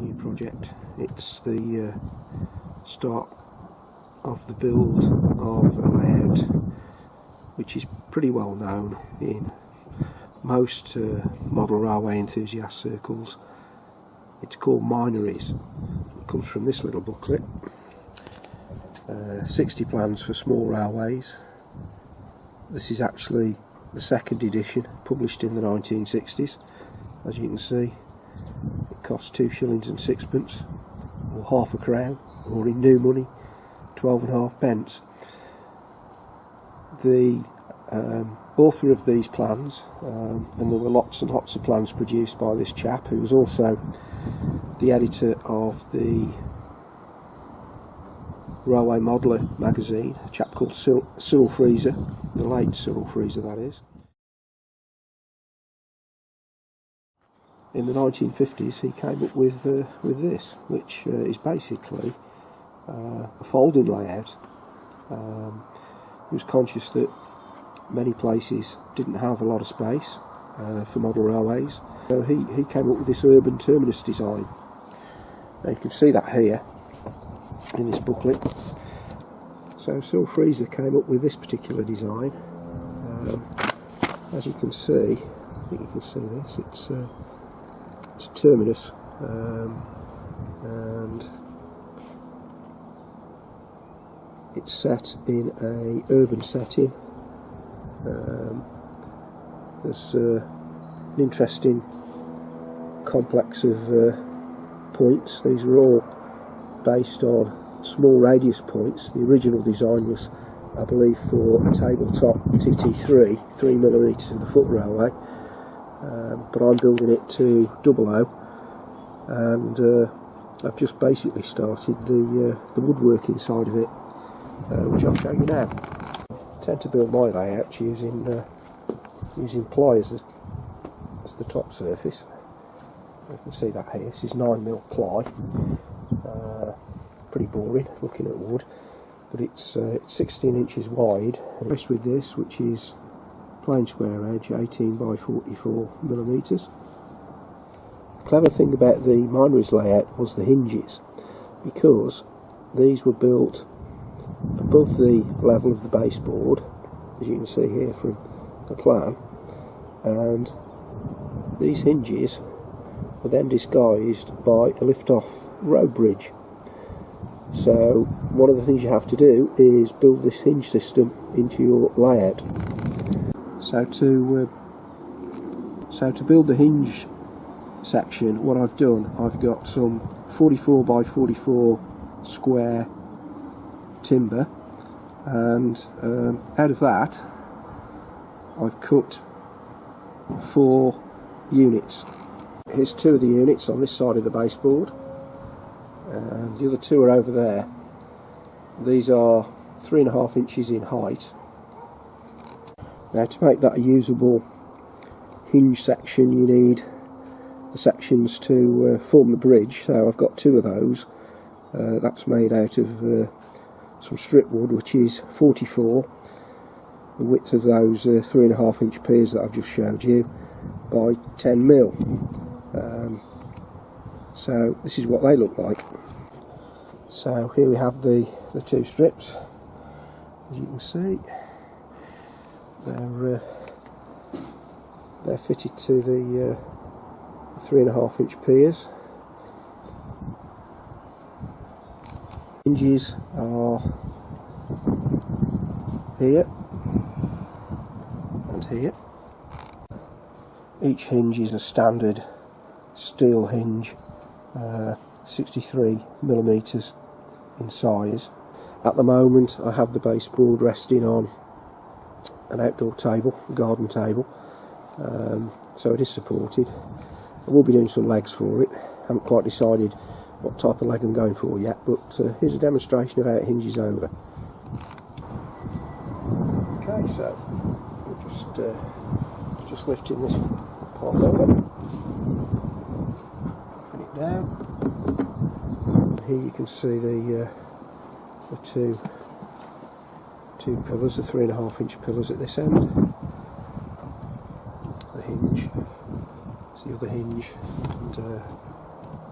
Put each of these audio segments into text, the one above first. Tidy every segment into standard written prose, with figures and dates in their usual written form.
new project. It's the start of the build of a layout which is pretty well known in most model railway enthusiast circles. It's called Minories. It comes from this little booklet. 60 plans for small railways. This is actually the second edition, published in the 1960s. As you can see, it costs 2 shillings and sixpence, or half a crown, or in new money, 12.5 pence. The author of these plans, and there were lots and lots of plans produced by this chap, who was also the editor of the Railway Modeller magazine, a chap called Cyril Freezer, the late Cyril Freezer that is. In the 1950s he came up with this, which is basically a folding layout. He was conscious that many places didn't have a lot of space for model railways, so he came up with this urban terminus design. Now you can see that here in this booklet. So Cyril Freezer came up with this particular design. As you can see, I think you can see this, it's a terminus, and it's set in a urban setting. There's an interesting complex of points. These are all based on small radius points. The original design was, I believe, for a tabletop TT3, 3mm of the foot railway, but I'm building it to 00, and I've just basically started the woodworking side of it, which I'll show you now. I tend to build my layouts using ply as the top surface. You can see that here. This is 9mm ply. Pretty boring looking at wood, but it's 16 inches wide. And rest with this, which is plain square edge, 18 by 44mm. The clever thing about the Minories layout was the hinges, because these were built above the level of the baseboard, as you can see here from the plan, and these hinges were then disguised by a lift-off road bridge. So one of the things you have to do is build this hinge system into your layout. So to build the hinge section, what I've done, I've got some 44 by 44 square timber, and out of that I've cut 4 units. Here's 2 of the units on this side of the baseboard, and the other 2 are over there. These are 3.5 inches in height. Now, to make that a usable hinge section, you need the sections to form the bridge. So I've got 2 of those. That's made out of some strip wood, which is 44. The width of those 3.5 inch piers that I've just showed you by 10mm. So this is what they look like. So here we have the 2 strips. As you can see, they're fitted to the 3.5 inch piers. Hinges are here and here. Each hinge is a standard steel hinge, 63mm in size. At the moment I have the baseboard resting on an outdoor table, a garden table, so it is supported. I will be doing some legs for it. Haven't quite decided what type of leg I'm going for yet, but here's a demonstration of how it hinges over. Okay, so we're just lifting this part over, putting it down. Here you can see the 2 pillars, the 3.5 inch pillars at this end. The hinge, it's the other hinge, and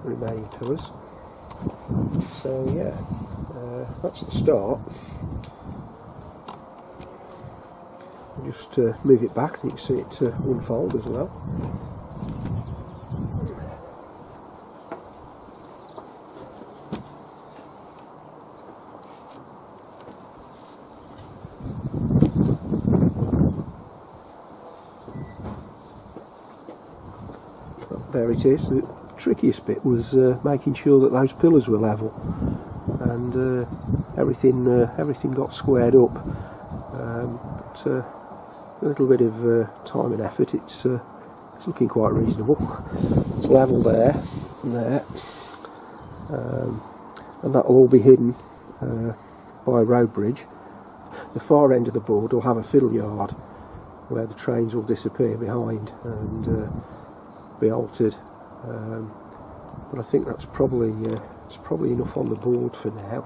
remaining pillars. So yeah, that's the start. I'll just move it back and you can see it unfold as well. There it is. The trickiest bit was making sure that those pillars were level, and everything got squared up. But a little bit of time and effort. It's looking quite reasonable. It's level there and there, and that will all be hidden by a road bridge. The far end of the board will have a fiddle yard where the trains will disappear behind and be altered, but I think that's probably enough on the board for now.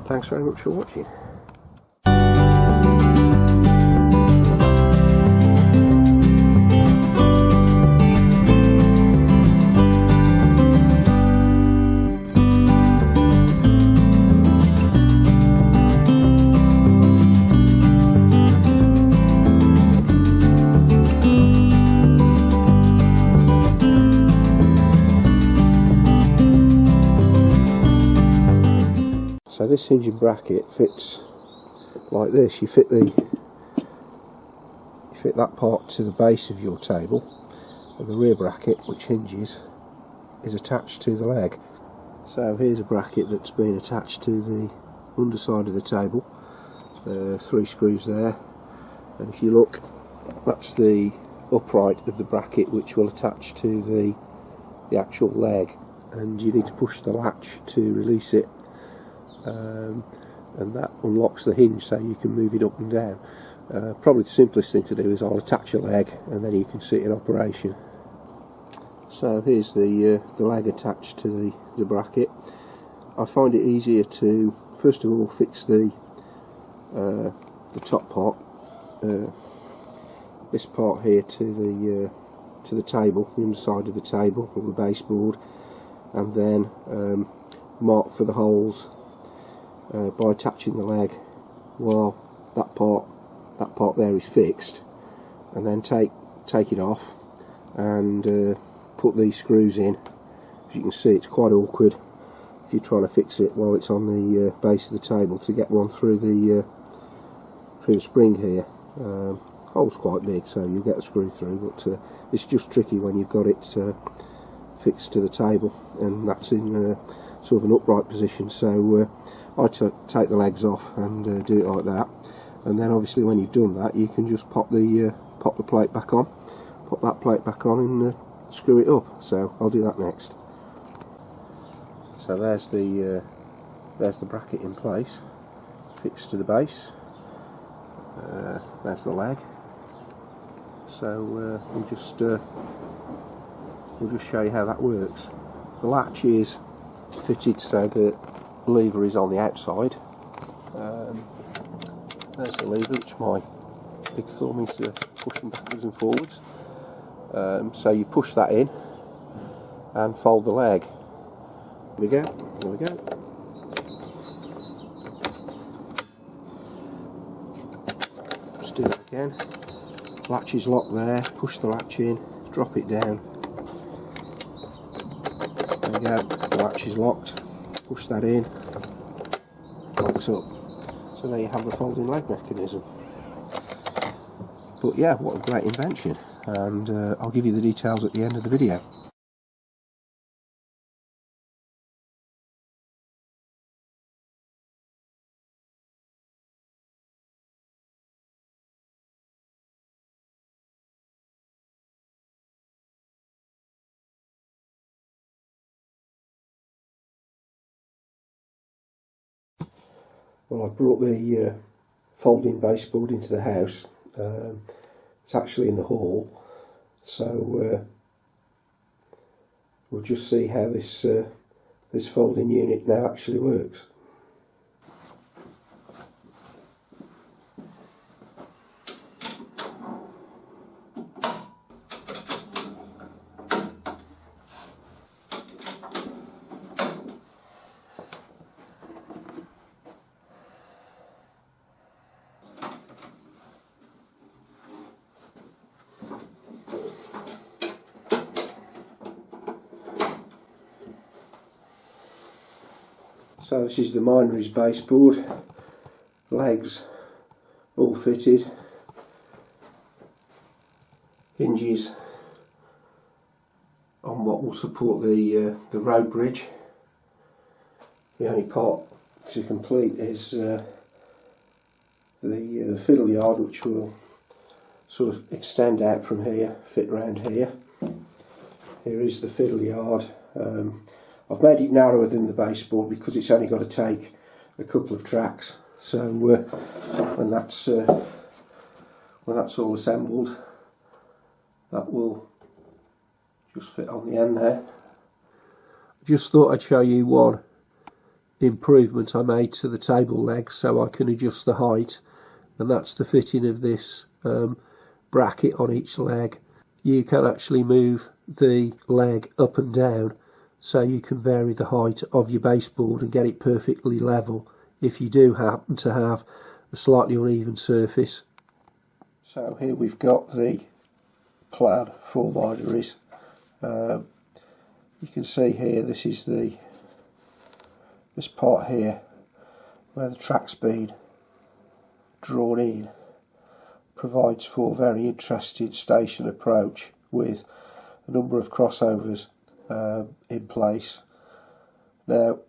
Thanks very much for watching. So this hinging bracket fits like this. You fit that part to the base of your table, and the rear bracket, which hinges, is attached to the leg. So here's a bracket that's been attached to the underside of the table. 3 screws there, and if you look, that's the upright of the bracket which will attach to the actual leg, and you need to push the latch to release it. And that unlocks the hinge so you can move it up and down. Probably the simplest thing to do is I'll attach a leg and then you can see it in operation. So here's the leg attached to the bracket. I find it easier to first of all fix the top part, this part here to the table, the underside of the table or the baseboard, and then mark for the holes by attaching the leg while that part there is fixed, and then take it off and put these screws in. As you can see, it's quite awkward if you're trying to fix it while it's on the base of the table to get one through the spring here. Hole's quite big, so you'll get the screw through, but it's just tricky when you've got it fixed to the table and that's in sort of an upright position. So I take the legs off and do it like that, and then obviously when you've done that you can just pop the plate back on, pop that plate back on and screw it up. So I'll do that next. So there's the bracket in place, fixed to the base. There's the leg. So we'll just show you how that works. The latch is fitted so the lever is on the outside. There's the lever, which my big thumb is pushing backwards and forwards. So you push that in and fold the leg. Here we go. Here we go. Just do that again. Latch is locked there. Push the latch in. Drop it down. There we go. The latch is locked. Push that in. Locks up. So there you have the folding leg mechanism. But yeah, what a great invention, and I'll give you the details at the end of the video. Well, I've brought the folding baseboard into the house. It's actually in the hall, so we'll just see how this folding unit now actually works. So this is the Minories baseboard, legs all fitted, hinges on what will support the road bridge. The only part to complete is the fiddle yard, which will sort of extend out from here, fit round here. Here is the fiddle yard. I've made it narrower than the baseboard because it's only got to take a couple of tracks. So when that's all assembled, that will just fit on the end there. Just thought I'd show you one improvement I made to the table legs so I can adjust the height, and that's the fitting of this bracket on each leg. You can actually move the leg up and down so you can vary the height of your baseboard and get it perfectly level if you do happen to have a slightly uneven surface. So here we've got the plan for Minories. You can see here, this is this part here where the track's been drawn in, provides for a very interesting station approach with a number of crossovers in place. Now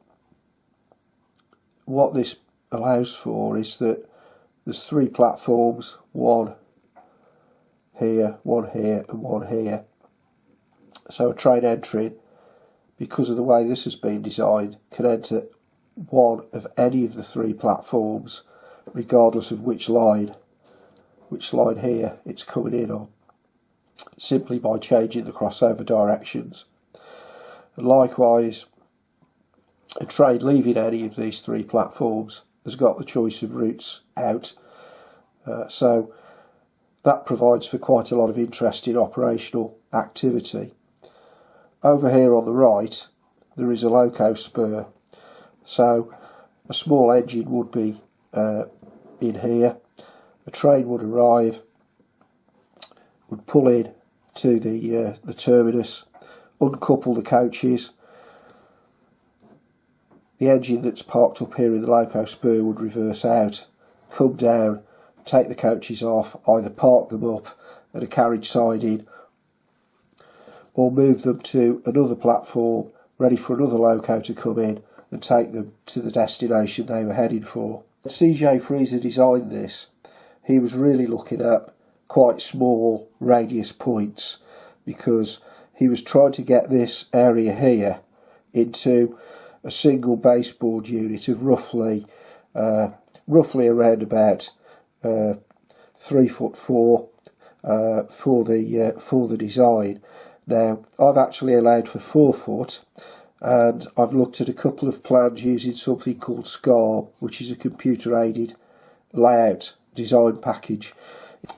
what this allows for is that there's 3 platforms, one here, one here and one here. So a train entering, because of the way this has been designed, can enter one of any of the 3 platforms regardless of which line here it's coming in on, simply by changing the crossover directions. And likewise, a train leaving any of these 3 platforms has got the choice of routes out, so that provides for quite a lot of interesting operational activity. Over here on the right there is a loco spur, so a small engine would be in here. A train would arrive, would pull in to the terminus, uncouple the coaches. The engine that's parked up here in the loco spur would reverse out, come down, take the coaches off, either park them up at a carriage siding or move them to another platform ready for another loco to come in and take them to the destination they were heading for. When CJ Freezer designed this, he was really looking at quite small radius points because he was trying to get this area here into a single baseboard unit of roughly around about 3'4" for the design. Now I've actually allowed for 4 foot, and I've looked at a couple of plans using something called SCARM, which is a computer aided layout design package.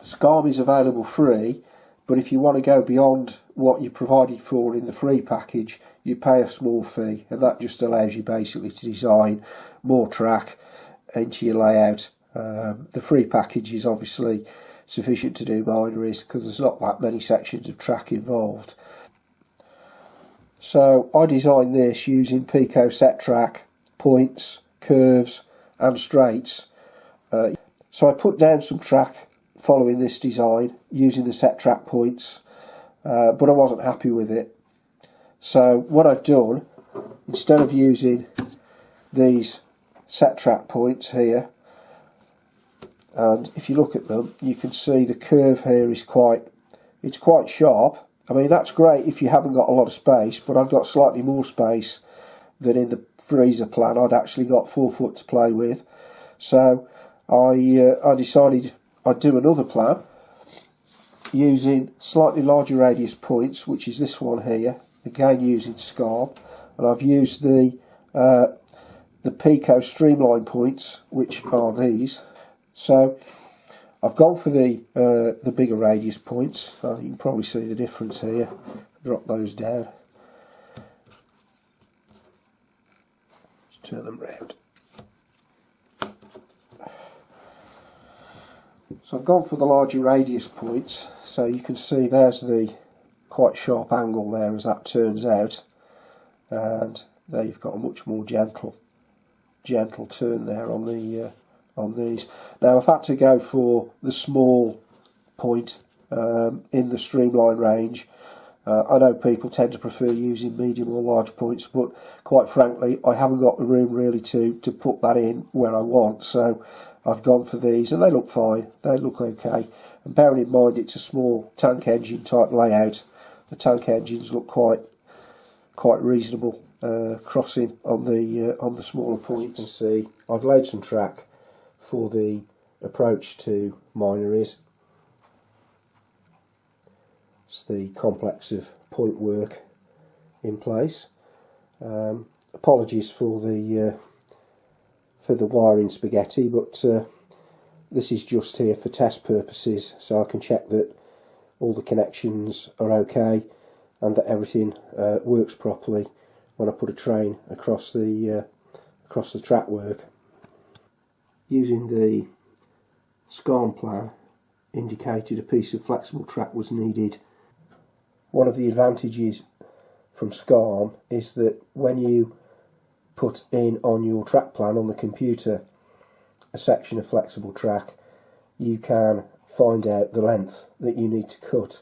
SCARM is available free, but if you want to go beyond what you're provided for in the free package, you pay a small fee, and that just allows you basically to design more track into your layout. The free package is obviously sufficient to do Minories because there's not that many sections of track involved. So I designed this using Pico set track, points, curves and straights. So I put down some track following this design using the set track points, but I wasn't happy with it. So what I've done, instead of using these set track points here, and if you look at them, you can see the curve here is quite sharp. I mean, that's great if you haven't got a lot of space, but I've got slightly more space than in the freezer plan. I'd actually got 4 foot to play with, so I decided I'd do another plan using slightly larger radius points, which is this one here, again using SCARM, and I've used the Pico streamline points, which are these. So I've gone for the bigger radius points. So you can probably see the difference here. Drop those down. Just turn them round. So I've gone for the larger radius points. So you can see there's the quite sharp angle there as that turns out, and there you've got a much more gentle gentle turn there on the on these. Now I've had to go for the small point in the streamline range. I know people tend to prefer using medium or large points, but quite frankly I haven't got the room really to put that in where I want, so I've gone for these, and they look fine, they look okay. And bearing in mind it's a small tank engine type layout, the tank engines look quite reasonable crossing on the smaller points. You can see I've laid some track for the approach to Minories. It's the complex of point work in place. Apologies for the wiring spaghetti, but this is just here for test purposes, so I can check that all the connections are okay and that everything works properly when I put a train across the track work. Using the scarm plan indicated a piece of flexible track was needed. One of the advantages from scarm is that when you put in on your track plan on the computer a section of flexible track, you can find out the length that you need to cut.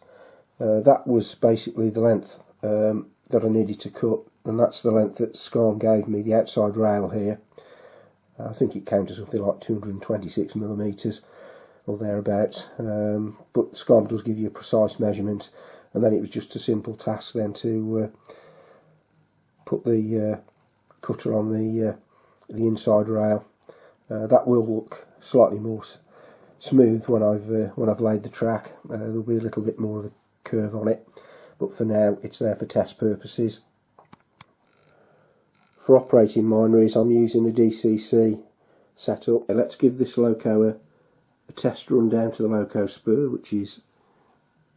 That was basically the length that I needed to cut, and that's the length that scarm gave me, the outside rail here. I think it came to something like 226mm or thereabouts, but scarm does give you a precise measurement, and then it was just a simple task then to put the cutter on the inside rail. That will look slightly more smooth when I've laid the track. There'll be a little bit more of a curve on it, but for now it's there for test purposes. For operating Minories I'm using a DCC setup. Let's give this loco a test run down to the loco spur, which is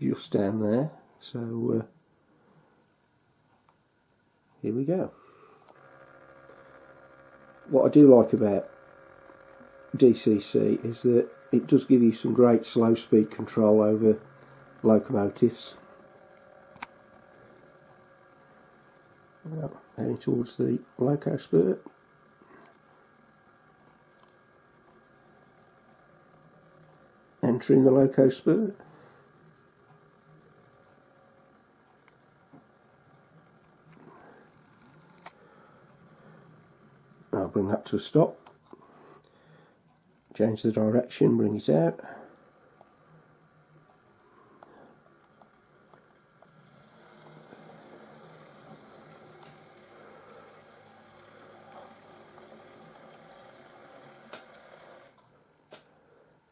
just down there. So here we go. What I do like about DCC is that it does give you some great slow speed control over locomotives. Well, heading towards the loco spur. Entering the loco spur. I'll bring that to a stop. Change the direction, bring it out.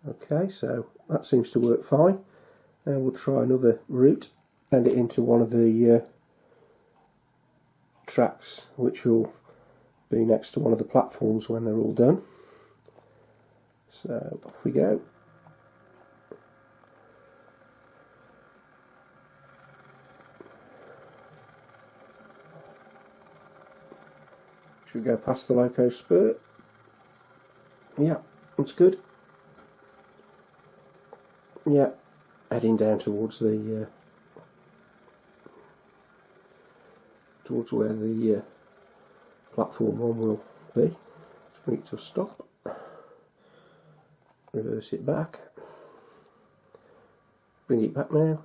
Okay, so that seems to work fine. And we'll try another route, send it into one of the tracks which will be next to one of the platforms when they're all done. So off we go. Should we go past the loco spur? Yeah, that's good. Yeah, heading down towards the towards where the platform one will be. Let's bring it to a stop. Reverse it back. Bring it back now.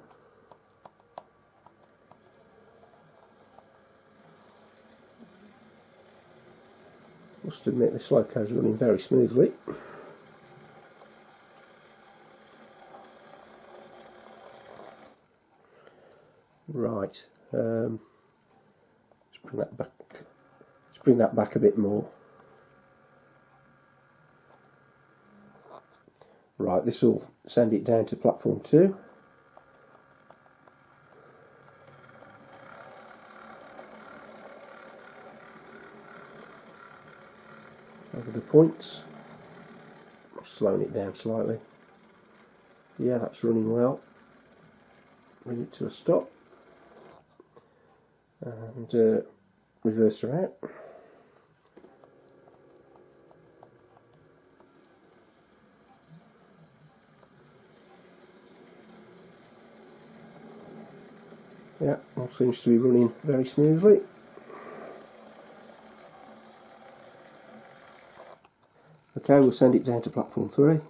Must admit this loco is running very smoothly. Right, let's bring that back. Let's bring that back a bit more. Right, this will send it down to platform 2. Over the points. I'm slowing it down slightly. Yeah, that's running well. Bring it to a stop. And reverse her out. Yeah, all seems to be running very smoothly. Okay, we'll send it down to platform 3.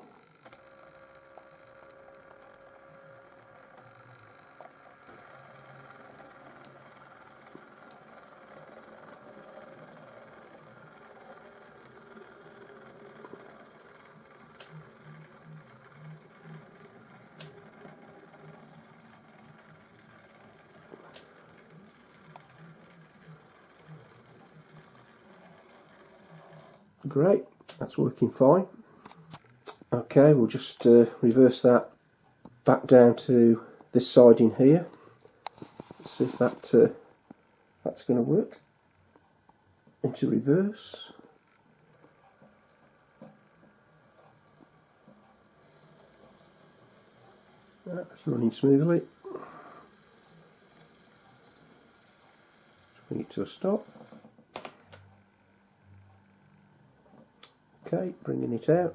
Great, that's working fine. Okay, we'll just reverse that back down to this side in here. Let's see if that's going to work. Into reverse. That's running smoothly. Bring it to a stop. Okay, bringing it out.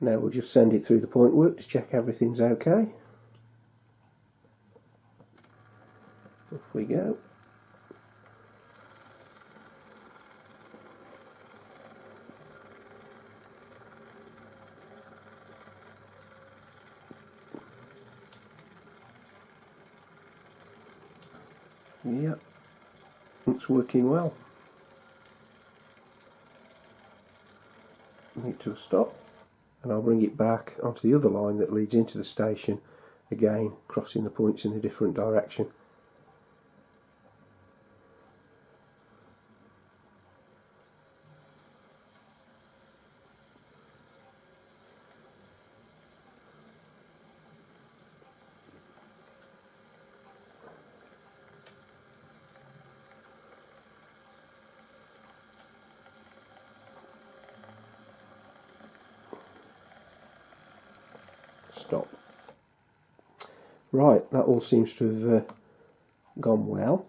Now we'll just send it through the point work to check everything's okay. Off we go. Yep, it's working well. Bring it to a stop, and I'll bring it back onto the other line that leads into the station, again crossing the points in a different direction. Stop. Right, that all seems to have gone well.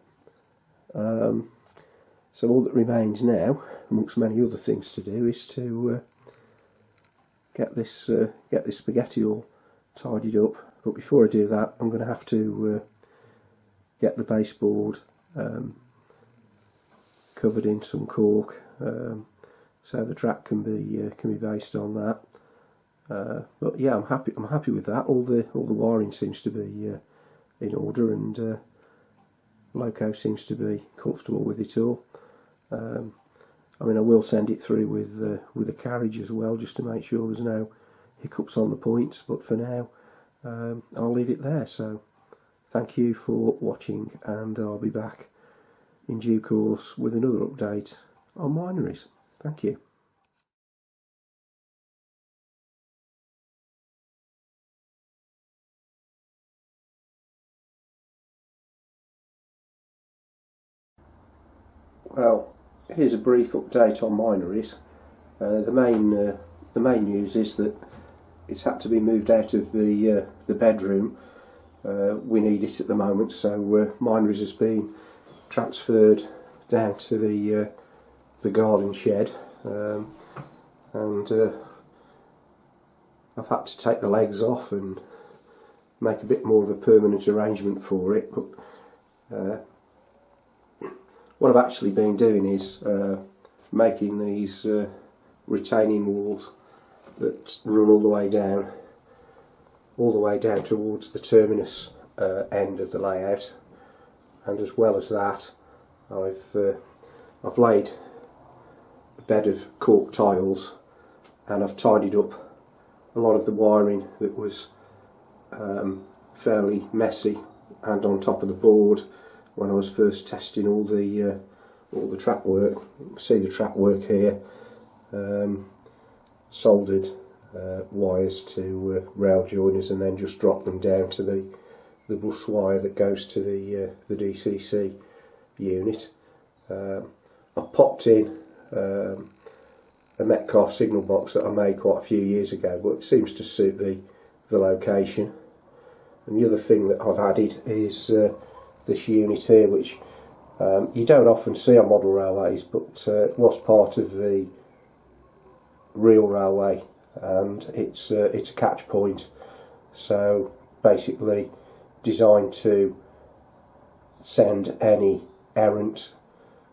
So all that remains now, amongst many other things to do, is to get this spaghetti all tidied up. But before I do that, I'm going to have to get the baseboard covered in some cork, so the track can be based on that. But yeah, I'm happy with that. All the wiring seems to be in order, and Loco seems to be comfortable with it all. I mean, I will send it through with a carriage as well, just to make sure there's no hiccups on the points. But for now, I'll leave it there. So thank you for watching, and I'll be back in due course with another update on Minories. Thank you. Well, here's a brief update on Minories. The main news is that it's had to be moved out of the bedroom. We need it at the moment, so Minories has been transferred down to the garden shed, and I've had to take the legs off and make a bit more of a permanent arrangement for it. But what I've actually been doing is making these retaining walls that run all the way down towards the terminus end of the layout, and as well as that, I've laid a bed of cork tiles, and I've tidied up a lot of the wiring that was fairly messy and on top of the board when I was first testing all the trap work. You can see the trap work here, soldered wires to rail joiners, and then just drop them down to the bus wire that goes to the DCC unit. I've popped in a Metcalfe signal box that I made quite a few years ago, but it seems to suit the location. And the other thing that I've added is this unit here, which you don't often see on model railways, but was part of the real railway, and it's a catch point. So basically designed to send any errant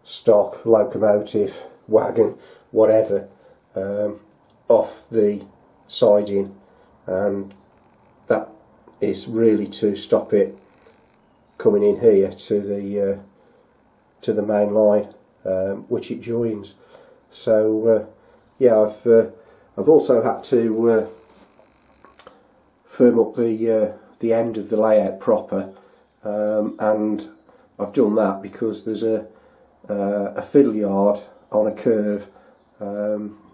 stock, locomotive, wagon, whatever, off the siding, and that is really to stop it coming in here to the main line, which it joins. So yeah, I've also had to firm up the end of the layout proper, and I've done that because there's a fiddle yard on a curve,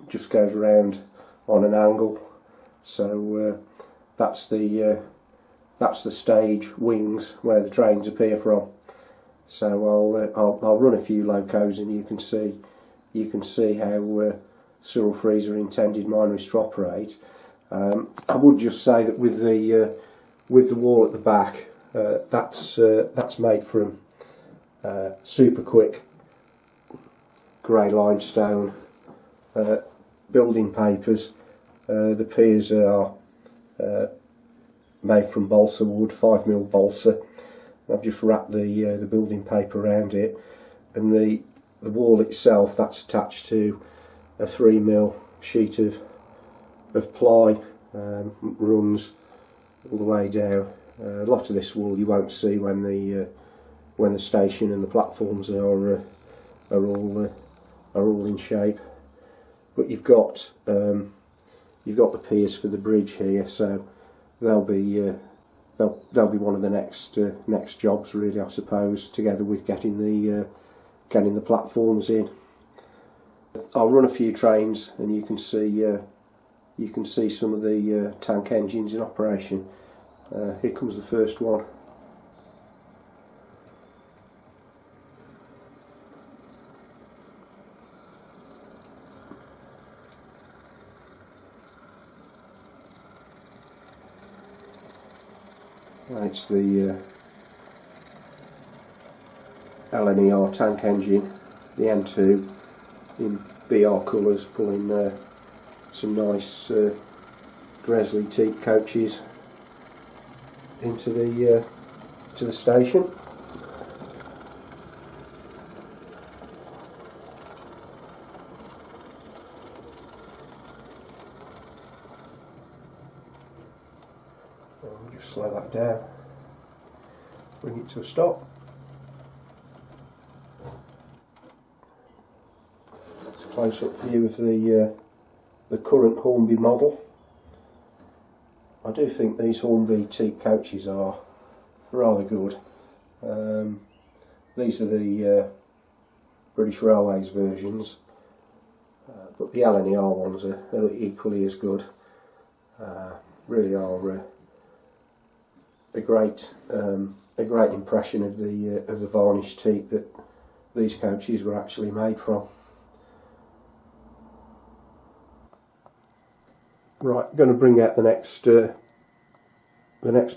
just goes around on an angle. So that's the stage wings where the trains appear from. So I'll run a few locos, and you can see how Cyril Freezer intended Minories to operate. I would just say that with the wall at the back, that's made from super quick grey limestone building papers. The piers are made from balsa wood, 5mm balsa. I've just wrapped the building paper around it, and the wall itself, that's attached to a 3mm sheet of ply, runs all the way down. A lot of this wool you won't see when the station and the platforms are all in shape. But you've got the piers for the bridge here, so they'll be one of the next jobs, really, I suppose, together with getting the platforms in. I'll run a few trains, and you can see some of the tank engines in operation. Here comes the first one. It's the LNER tank engine, the M2 in BR colours, pulling some nice Gresley teak coaches into the station. I'll just slow that down, bring it to a stop. It's a close-up view of the current Hornby model. I do think these Hornby teak coaches are rather good. These are the British Railways versions, but the LNER ones are equally as good. Really are a great impression of the varnished teak that these coaches were actually made from. Right, going to bring out the next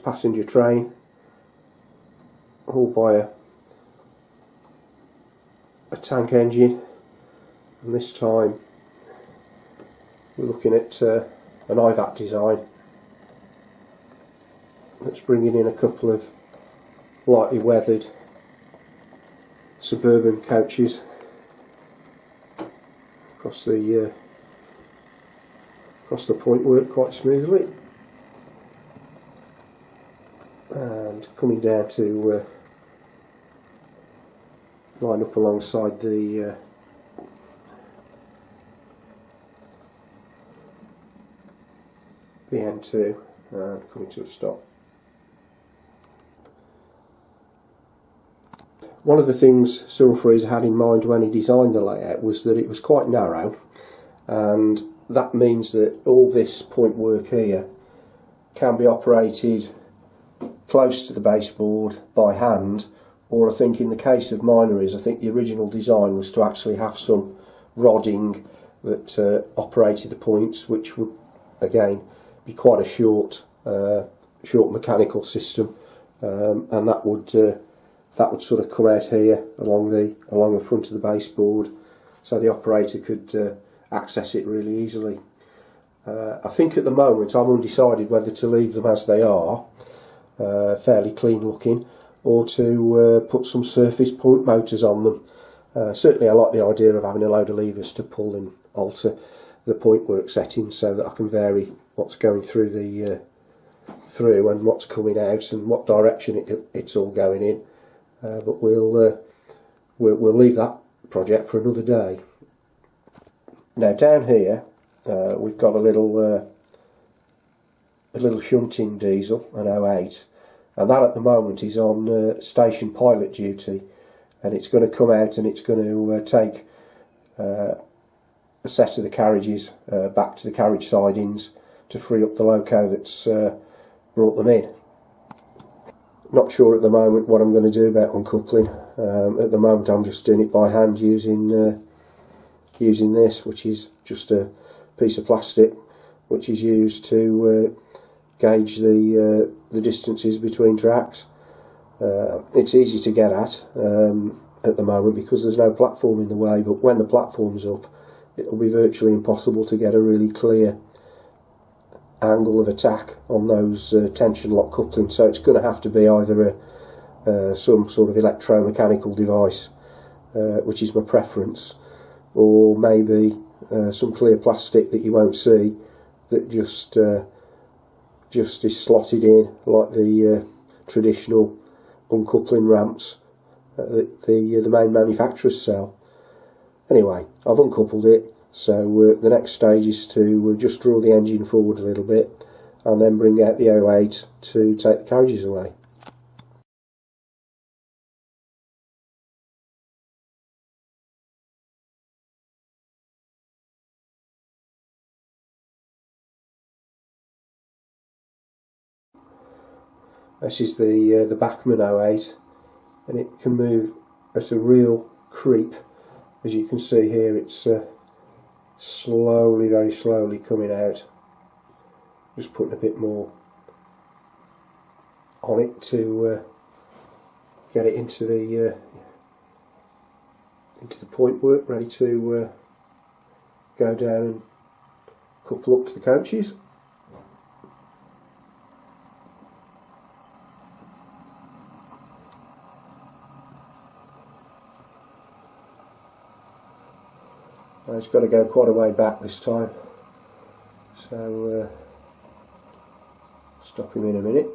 passenger train, hauled by a tank engine, and this time we're looking at an IVAC design that's bringing in a couple of lightly weathered suburban coaches across the point work quite smoothly, and coming down to line up alongside the N2 and coming to a stop. One of the things Cyril Freezer had in mind when he designed the layout was that it was quite narrow, and that means that all this point work here can be operated close to the baseboard by hand, or I think in the case of Minories, I think the original design was to actually have some rodding that operated the points, which would again be quite a short short mechanical system, and that would sort of come out here along the front of the baseboard, so the operator could access it really easily. I think at the moment I'm undecided whether to leave them as they are, fairly clean looking, or to put some surface point motors on them. Certainly I like the idea of having a load of levers to pull and alter the point work settings so that I can vary what's going through the through and what's coming out and what direction it's all going in. But we'll leave that project for another day. Now down here we've got a little shunting diesel, an 08, and that at the moment is on station pilot duty, and it's going to come out and it's going to take a set of the carriages back to the carriage sidings to free up the loco that's brought them in. Not sure at the moment what I'm going to do about uncoupling. At the moment I'm just doing it by hand using this, which is just a piece of plastic which is used to gauge the distances between tracks. It's easy to get at the moment because there's no platform in the way, but when the platform's up it will be virtually impossible to get a really clear angle of attack on those tension lock couplings, so it's going to have to be either some sort of electromechanical device, which is my preference, or maybe some clear plastic that you won't see that just is slotted in like the traditional uncoupling ramps that the main manufacturers sell. Anyway, I've uncoupled it, so the next stage is to just draw the engine forward a little bit and then bring out the 08 to take the carriages away. This is the Bachmann 08, and it can move at a real creep. As you can see here, it's slowly, very slowly coming out. Just putting a bit more on it to get it into the point work, ready to go down and couple up to the coaches. It's got to go quite a way back this time, so stop him in a minute.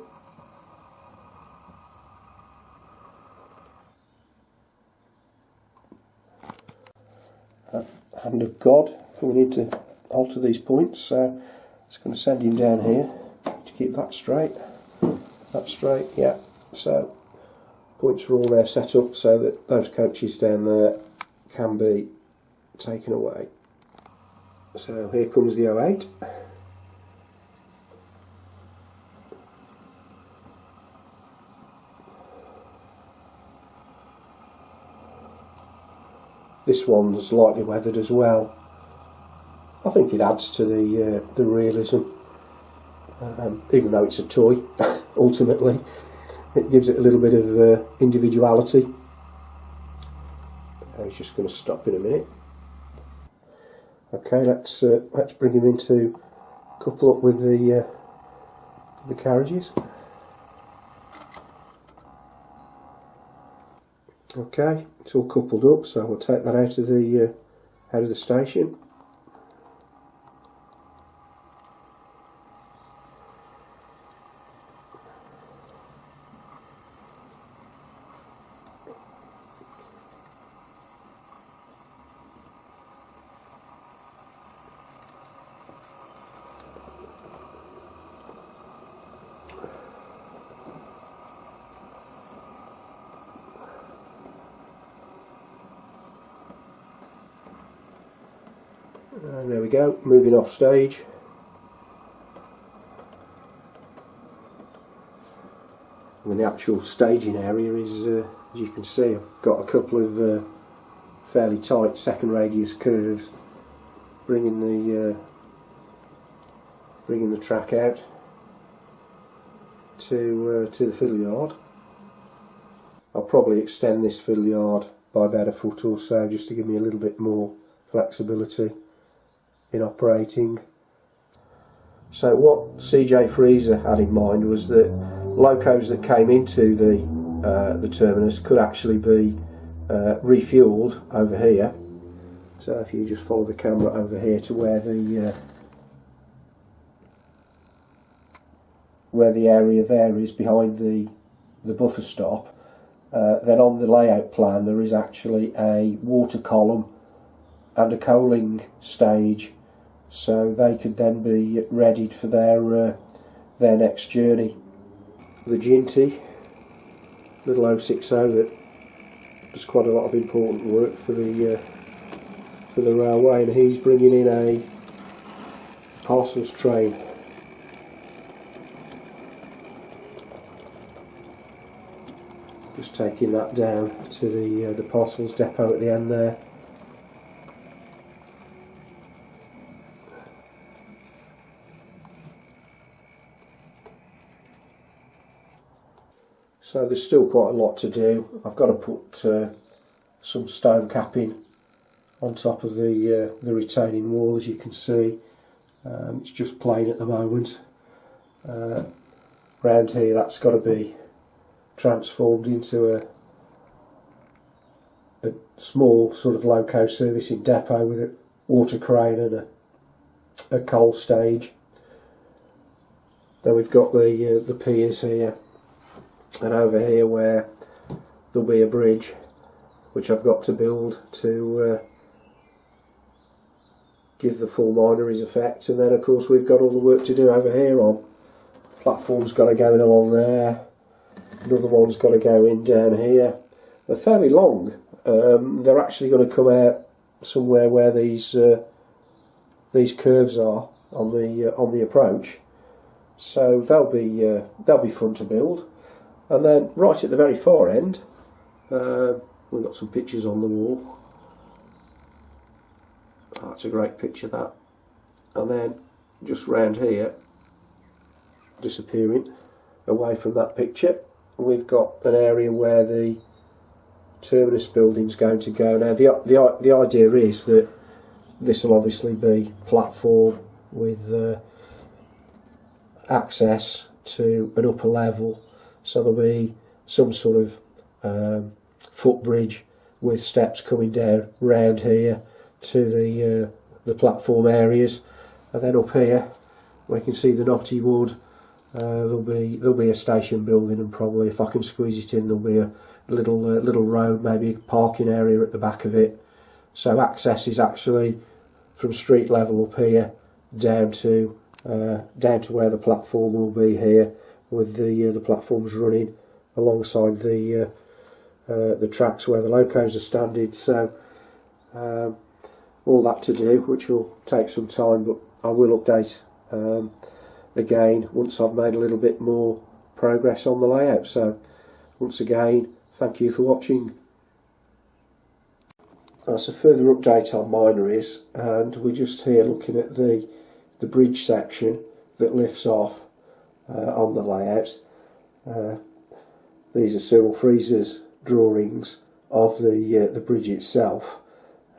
Hand of God coming in to alter these points, so it's going to send him down here to keep that straight, yeah. So points are all there set up so that those coaches down there can be taken away. So here comes the 08. This one's lightly weathered as well. I think it adds to the realism, even though it's a toy. Ultimately, it gives it a little bit of individuality. He's just going to stop in a minute. Okay, let's bring him into couple up with the carriages. Okay, it's all coupled up, so we'll take that out of the station. And there we go, moving off stage. And the actual staging area is, as you can see, I've got a couple of fairly tight second radius curves, bringing the track out. to the fiddle yard. I'll probably extend this fiddle yard by about a foot or so just to give me a little bit more flexibility in operating. So what CJ Freezer had in mind was that locos that came into the terminus could actually be refueled over here. So if you just follow the camera over here to where the area there is behind the buffer stop, then on the layout plan there is actually a water column and a coaling stage, so they could then be readied for their next journey. The Ginty little 060 that does quite a lot of important work for the railway, and he's bringing in a parcels train. Just taking that down to the parcels depot at the end there. So there's still quite a lot to do. I've got to put some stone capping on top of the retaining wall, as you can see. It's just plain at the moment. Round here that's got to be transformed into a small sort of loco servicing depot with a water crane and a coal stage. Then we've got the piers here, and over here where there'll be a bridge which I've got to build to give the full Minories effect. And then of course we've got all the work to do over here on platforms. Got to go in along there, another one's got to go in down here. They're fairly long. They're actually going to come out somewhere where these curves are on the approach, so they'll be fun to build. And then right at the very far end, we've got some pictures on the wall. Oh, that's a great picture, that. And then just round here, disappearing away from that picture, we've got an area where the terminus building's going to go. Now the idea is that this will obviously be platform with access to an upper level, so there'll be some sort of footbridge with steps coming down round here to the platform areas, and then up here we can see the knotty wood. There'll be a station building, and probably, if I can squeeze it in, there'll be a little road, maybe a parking area at the back of it. So access is actually from street level up here down to where the platform will be here, with the platforms running alongside the tracks where the locos are standing. So all that to do, which will take some time, but I will update again once I've made a little bit more progress on the layout. So once again, thank you for watching. That's a further update on Minories, and we're just here looking at the bridge section that lifts off on the layout. These are Cyril Freezer's drawings of the bridge itself,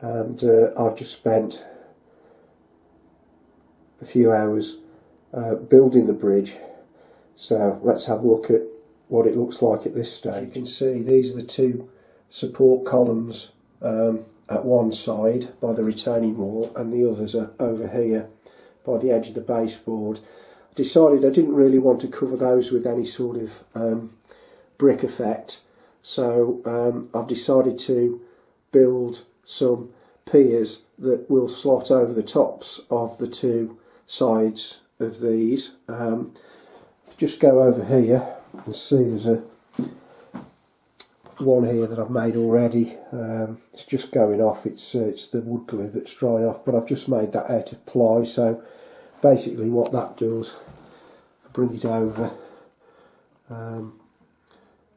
and I've just spent a few hours building the bridge. So let's have a look at what it looks like at this stage. You can see these are the two support columns at one side by the retaining wall, and the others are over here by the edge of the baseboard. I decided I didn't really want to cover those with any sort of brick effect, so I've decided to build some piers that will slot over the tops of the two sides of these. Just go over here and see there's one here that I've made already. It's just going off. It's the wood glue that's drying off, but I've just made that out of ply. So basically what that does, bring it over,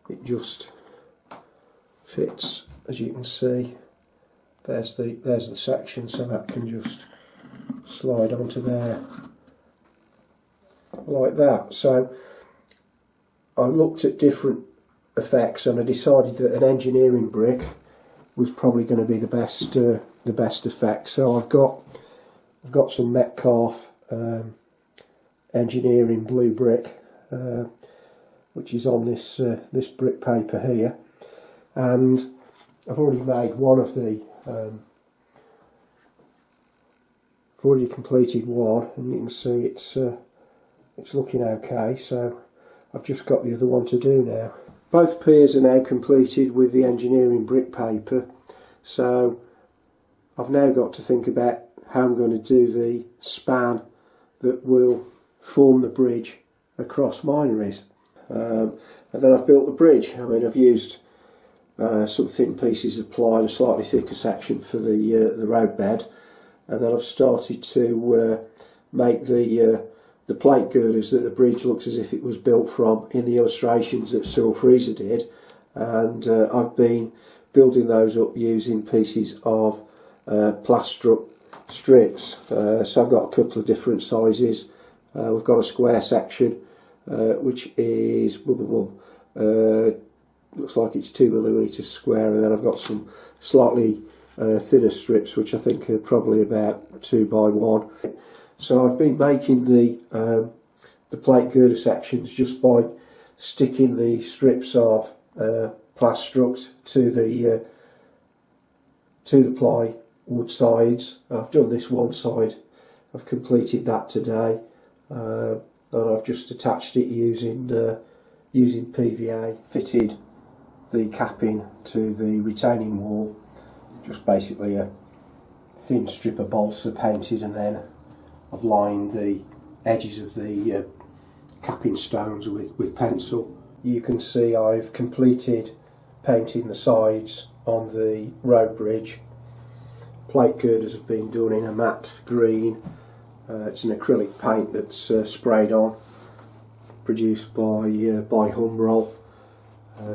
it just fits, as you can see. There's the section, so that can just slide onto there like that. So I looked at different effects and I decided that an engineering brick was probably going to be the best effect. So I've got some Metcalf engineering blue brick, which is on this this brick paper here, and I've already made one of the I've already completed one, and you can see it's looking okay. So I've just got the other one to do now. Both piers are now completed with the engineering brick paper, so I've now got to think about how I'm going to do the span that will form the bridge across Minories. And then I've built the bridge. I mean, I've used some thin pieces of ply and a slightly thicker section for the road bed, and then I've started to make the plate girders that the bridge looks as if it was built from in the illustrations that Cyril Freezer did, and I've been building those up using pieces of plastruck strips. So I've got a couple of different sizes. We've got a square section which is looks like it's 2mm square, and then I've got some slightly thinner strips which I think are probably about 2 by 1. So I've been making the plate girder sections just by sticking the strips of plastruct to the ply wood sides. I've done this one side, I've completed that today, and I've just attached it using PVA. Fitted the capping to the retaining wall, just basically a thin strip of balsa painted, and then I've lined the edges of the capping stones with pencil. You can see I've completed painting the sides on the road bridge. Plate girders have been done in a matte green. It's an acrylic paint that's sprayed on, produced by Humbrol.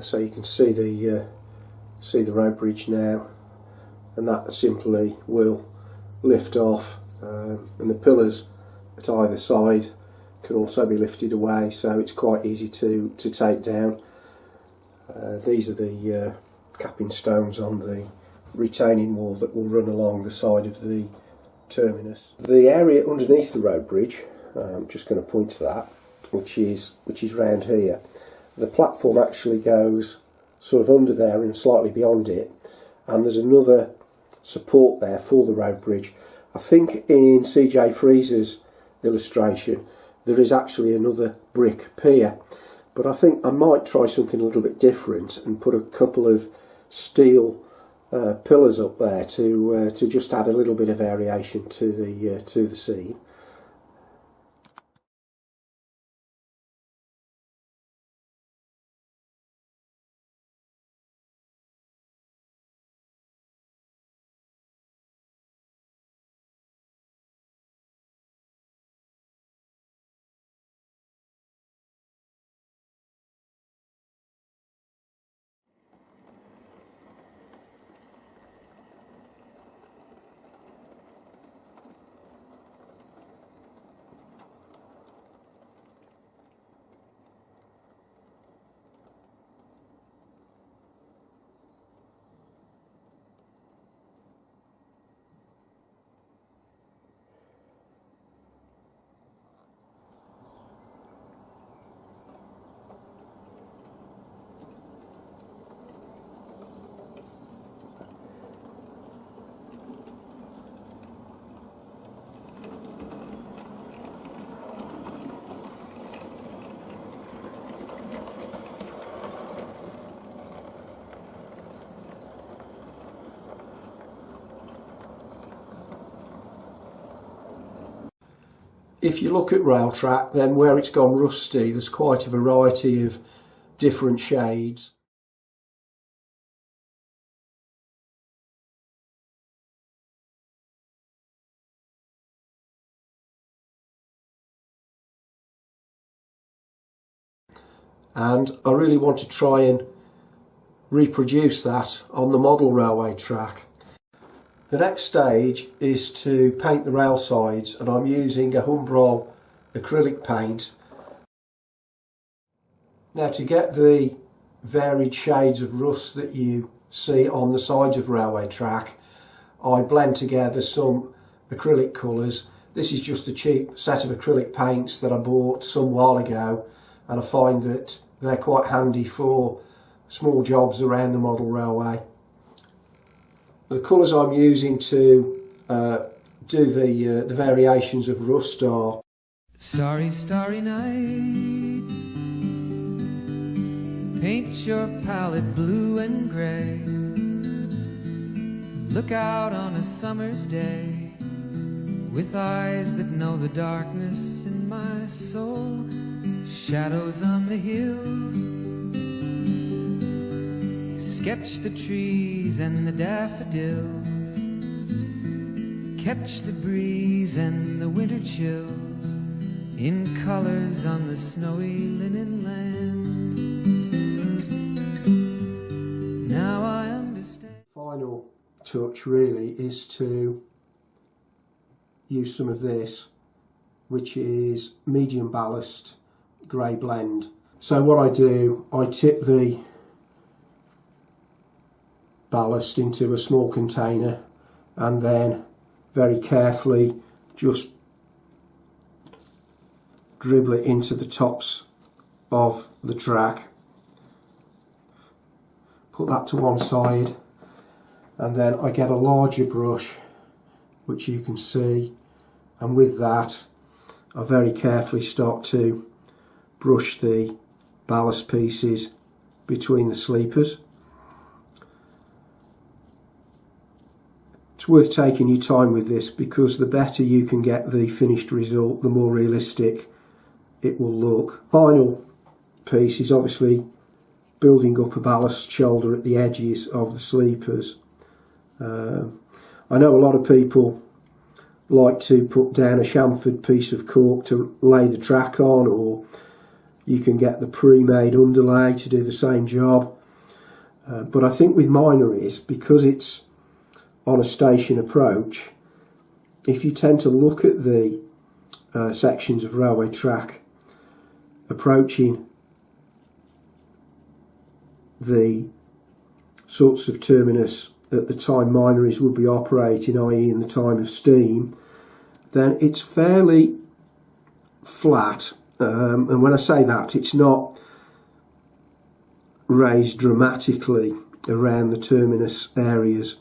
So you can see the road bridge now, and that simply will lift off, and the pillars at either side can also be lifted away, so it's quite easy to take down. These are the capping stones on the retaining wall that will run along the side of the terminus. The area underneath the road bridge, I'm just going to point to that, which is round here. The platform actually goes sort of under there and slightly beyond it, and there's another support there for the road bridge. I think in CJ Freezer's illustration there is actually another brick pier, but I think I might try something a little bit different and put a couple of steel pillars up there to just add a little bit of variation to the scene. If you look at Railtrack, then where it's gone rusty, there's quite a variety of different shades. And I really want to try and reproduce that on the model railway track. The next stage is to paint the rail sides, and I'm using a Humbrol acrylic paint. Now, to get the varied shades of rust that you see on the sides of railway track, I blend together some acrylic colours. This is just a cheap set of acrylic paints that I bought some while ago, and I find that they're quite handy for small jobs around the model railway. The colours I'm using to do the variations of rust are Starry, starry night, paint your palette blue and grey. Look out on a summer's day with eyes that know the darkness in my soul. Shadows on the hills, sketch the trees and the daffodils, catch the breeze and the winter chills in colors on the snowy linen land. Now I understand. Final touch really is to use some of this, which is medium ballast grey blend. So what I do, I tip the ballast into a small container and then very carefully just dribble it into the tops of the track. Put that to one side, and then I get a larger brush, which you can see, and with that I very carefully start to brush the ballast pieces between the sleepers. It's worth taking your time with this, because the better you can get the finished result, the more realistic it will look. Final piece is obviously building up a ballast shoulder at the edges of the sleepers. I know a lot of people like to put down a chamfered piece of cork to lay the track on, or you can get the pre-made underlay to do the same job. But I think with Minories, because it's on a station approach, if you tend to look at the sections of railway track approaching the sorts of terminus at the time Minories would be operating, i.e. in the time of steam, then it's fairly flat, and when I say that, it's not raised dramatically around the terminus areas.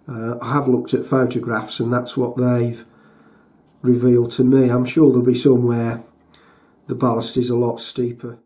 I have looked at photographs and that's what they've revealed to me. I'm sure there'll be somewhere the ballast is a lot steeper.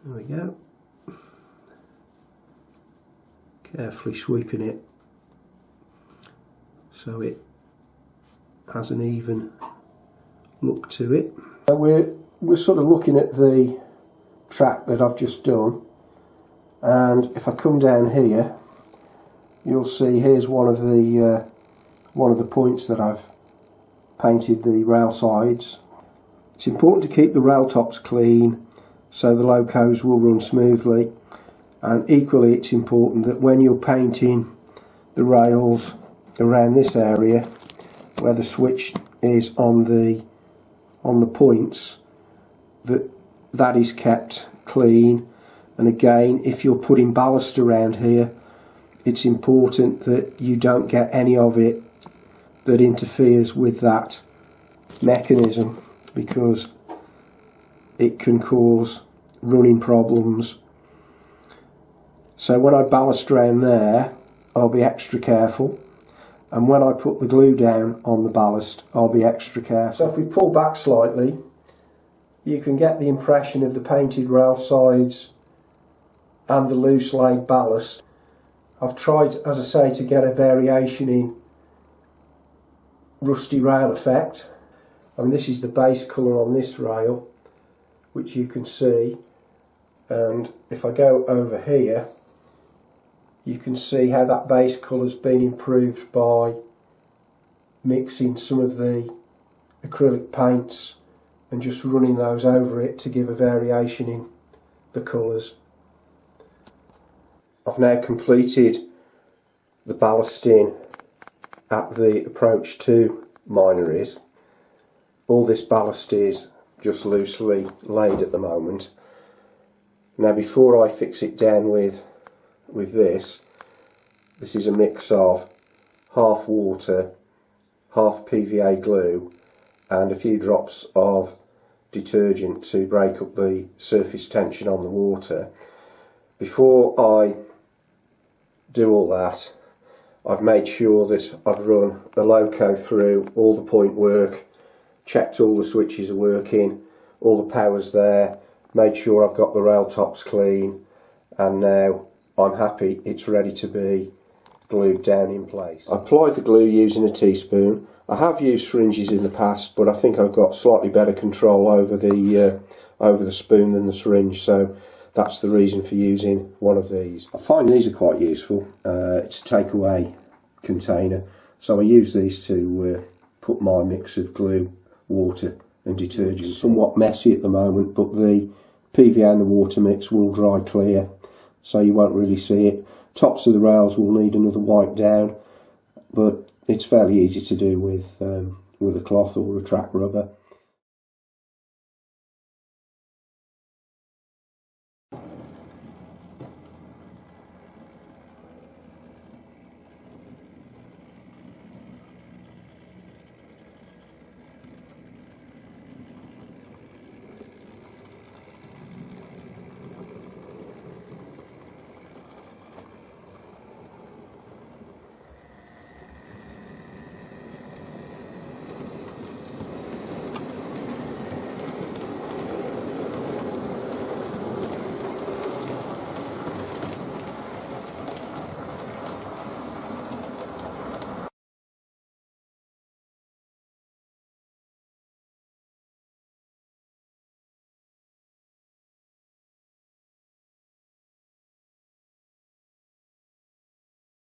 There we go. Carefully sweeping it so it has an even look to it. We're sort of looking at the track that I've just done, and if I come down here, you'll see here's one of the points that I've painted the rail sides. It's important to keep the rail tops clean so the locos will run smoothly, and equally it's important that when you're painting the rails around this area where the switch is on the points, that is kept clean. And again, if you're putting ballast around here, it's important that you don't get any of it that interferes with that mechanism, because it can cause running problems. So when I ballast around there, I'll be extra careful, and when I put the glue down on the ballast, I'll be extra careful. So if we pull back slightly, you can get the impression of the painted rail sides and the loose laid ballast. I've tried, as I say, to get a variation in rusty rail effect, and this is the base colour on this rail, which you can see. And if I go over here, You can see how that base colour's been improved by mixing some of the acrylic paints and just running those over it to give a variation in the colours. I've now completed the ballasting at the approach to Minories. All this ballast is just loosely laid at the moment. Now before I fix it down with this is a mix of half water, half PVA glue and a few drops of detergent to break up the surface tension on the water. Before I do all that, I've made sure that I've run a loco through all the point work, checked all the switches are working, all the power's there, made sure I've got the rail tops clean, and now I'm happy it's ready to be glued down in place. I applied the glue using a teaspoon. I have used syringes in the past, but I think I've got slightly better control over the spoon than the syringe, so that's the reason for using one of these. I find these are quite useful. It's a takeaway container, so I use these to put my mix of glue, water and detergent. It's somewhat messy at the moment, but the PVA and the water mix will dry clear, so you won't really see it. Tops of the rails will need another wipe down, but it's fairly easy to do with a cloth or a track rubber.